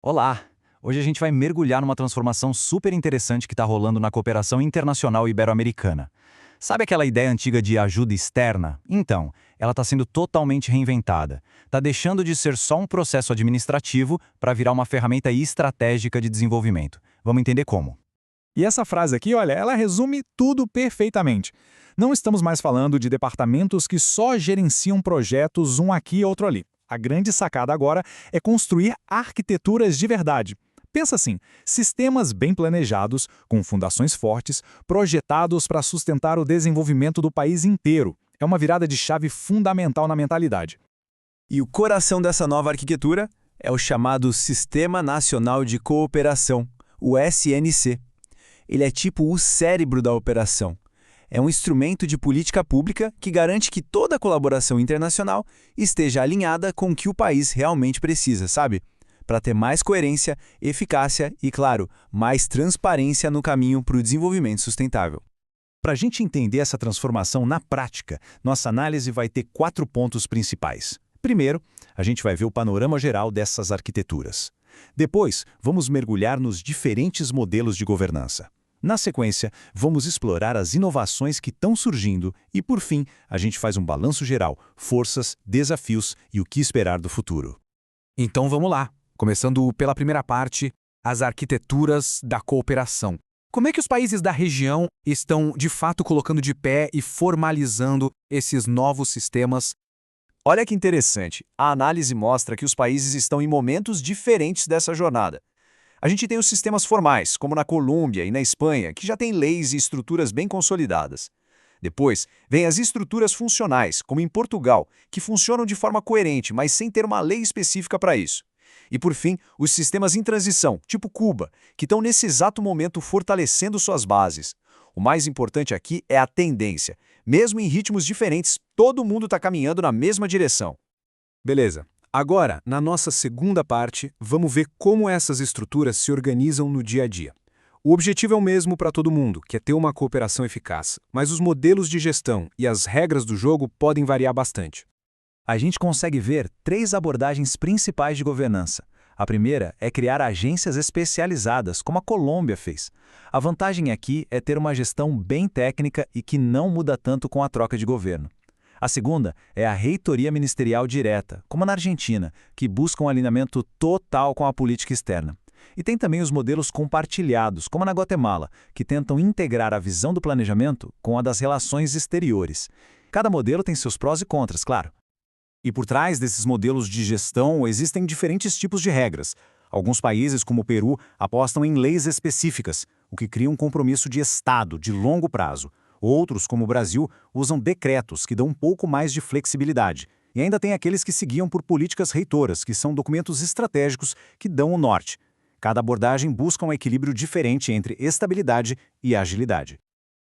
Olá! Hoje a gente vai mergulhar numa transformação super interessante que está rolando na cooperação internacional ibero-americana. Sabe aquela ideia antiga de ajuda externa? Então, ela está sendo totalmente reinventada. Está deixando de ser só um processo administrativo para virar uma ferramenta estratégica de desenvolvimento. Vamos entender como. E essa frase aqui, olha, ela resume tudo perfeitamente. Não estamos mais falando de departamentos que só gerenciam projetos um aqui e outro ali. A grande sacada agora é construir arquiteturas de verdade. Pensa assim, sistemas bem planejados, com fundações fortes, projetados para sustentar o desenvolvimento do país inteiro. É uma virada de chave fundamental na mentalidade. E o coração dessa nova arquitetura é o chamado Sistema Nacional de Cooperação, o SNC. Ele é tipo o cérebro da operação. É um instrumento de política pública que garante que toda a colaboração internacional esteja alinhada com o que o país realmente precisa, sabe? Para ter mais coerência, eficácia e, claro, mais transparência no caminho para o desenvolvimento sustentável. Para a gente entender essa transformação na prática, nossa análise vai ter 4 pontos principais. Primeiro, a gente vai ver o panorama geral dessas arquiteturas. Depois, vamos mergulhar nos diferentes modelos de governança. Na sequência, vamos explorar as inovações que estão surgindo e, por fim, a gente faz um balanço geral, forças, desafios e o que esperar do futuro. Então vamos lá, começando pela primeira parte, as arquiteturas da cooperação. Como é que os países da região estão, de fato, colocando de pé e formalizando esses novos sistemas? Olha que interessante, a análise mostra que os países estão em momentos diferentes dessa jornada. A gente tem os sistemas formais, como na Colômbia e na Espanha, que já têm leis e estruturas bem consolidadas. Depois, vem as estruturas funcionais, como em Portugal, que funcionam de forma coerente, mas sem ter uma lei específica para isso. E por fim, os sistemas em transição, tipo Cuba, que estão nesse exato momento fortalecendo suas bases. O mais importante aqui é a tendência. Mesmo em ritmos diferentes, todo mundo está caminhando na mesma direção. Beleza. Agora, na nossa segunda parte, vamos ver como essas estruturas se organizam no dia a dia. O objetivo é o mesmo para todo mundo, que é ter uma cooperação eficaz, mas os modelos de gestão e as regras do jogo podem variar bastante. A gente consegue ver 3 abordagens principais de governança. A primeira é criar agências especializadas, como a Colômbia fez. A vantagem aqui é ter uma gestão bem técnica e que não muda tanto com a troca de governo. A segunda é a reitoria ministerial direta, como na Argentina, que busca um alinhamento total com a política externa. E tem também os modelos compartilhados, como na Guatemala, que tentam integrar a visão do planejamento com a das relações exteriores. Cada modelo tem seus prós e contras, claro. E por trás desses modelos de gestão existem diferentes tipos de regras. Alguns países, como o Peru, apostam em leis específicas, o que cria um compromisso de Estado de longo prazo. Outros, como o Brasil, usam decretos que dão um pouco mais de flexibilidade. E ainda tem aqueles que se guiam por políticas reitoras, que são documentos estratégicos que dão o norte. Cada abordagem busca um equilíbrio diferente entre estabilidade e agilidade.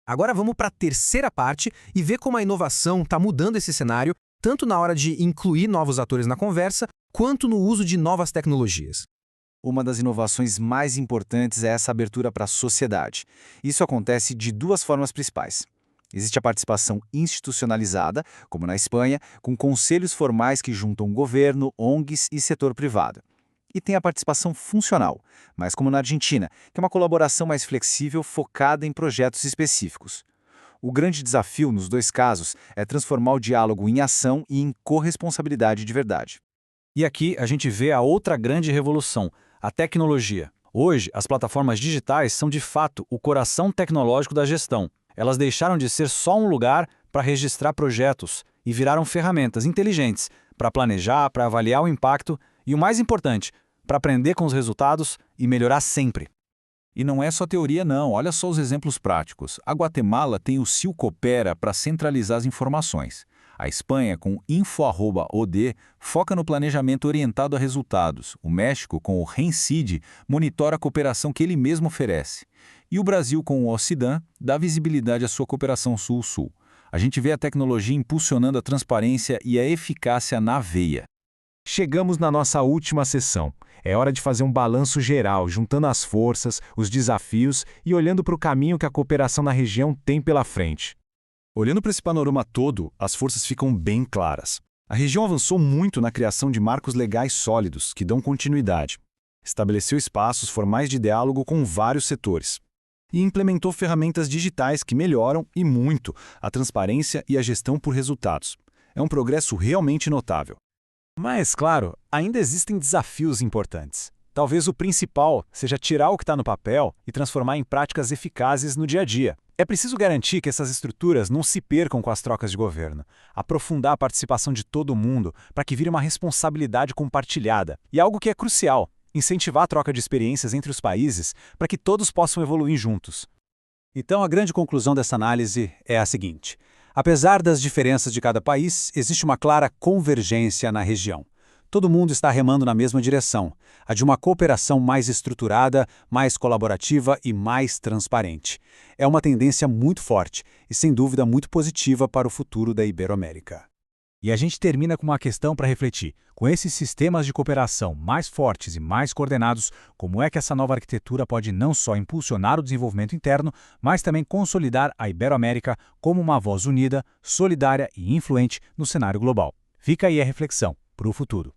Agora vamos para a terceira parte e ver como a inovação está mudando esse cenário, tanto na hora de incluir novos atores na conversa, quanto no uso de novas tecnologias. Uma das inovações mais importantes é essa abertura para a sociedade. Isso acontece de 2 formas principais. Existe a participação institucionalizada, como na Espanha, com conselhos formais que juntam governo, ONGs e setor privado. E tem a participação funcional, mas como na Argentina, que é uma colaboração mais flexível focada em projetos específicos. O grande desafio nos 2 casos é transformar o diálogo em ação e em corresponsabilidade de verdade. E aqui a gente vê a outra grande revolução, a tecnologia. Hoje, as plataformas digitais são de fato o coração tecnológico da gestão. Elas deixaram de ser só um lugar para registrar projetos e viraram ferramentas inteligentes para planejar, para avaliar o impacto e, o mais importante, para aprender com os resultados e melhorar sempre. E não é só teoria não, olha só os exemplos práticos. A Guatemala tem o Sil Coopera para centralizar as informações. A Espanha, com info@od, foca no planejamento orientado a resultados. O México, com o RENCID, monitora a cooperação que ele mesmo oferece. E o Brasil, com o OCIDAN, dá visibilidade à sua cooperação Sul-Sul. A gente vê a tecnologia impulsionando a transparência e a eficácia na veia. Chegamos na nossa última sessão. É hora de fazer um balanço geral, juntando as forças, os desafios e olhando para o caminho que a cooperação na região tem pela frente. Olhando para esse panorama todo, as forças ficam bem claras. A região avançou muito na criação de marcos legais sólidos, que dão continuidade. estabeleceu espaços formais de diálogo com vários setores e implementou ferramentas digitais que melhoram, e muito, a transparência e a gestão por resultados. É um progresso realmente notável. Mas, claro, ainda existem desafios importantes. Talvez o principal seja tirar o que está no papel e transformar em práticas eficazes no dia a dia. É preciso garantir que essas estruturas não se percam com as trocas de governo, aprofundar a participação de todo mundo para que vire uma responsabilidade compartilhada. E algo que é crucial, incentivar a troca de experiências entre os países para que todos possam evoluir juntos. Então, a grande conclusão dessa análise é a seguinte: apesar das diferenças de cada país, existe uma clara convergência na região. Todo mundo está remando na mesma direção, a de uma cooperação mais estruturada, mais colaborativa e mais transparente. É uma tendência muito forte e, sem dúvida, muito positiva para o futuro da Iberoamérica. E a gente termina com uma questão para refletir. Com esses sistemas de cooperação mais fortes e mais coordenados, como é que essa nova arquitetura pode não só impulsionar o desenvolvimento interno, mas também consolidar a Iberoamérica como uma voz unida, solidária e influente no cenário global? Fica aí a reflexão para o futuro.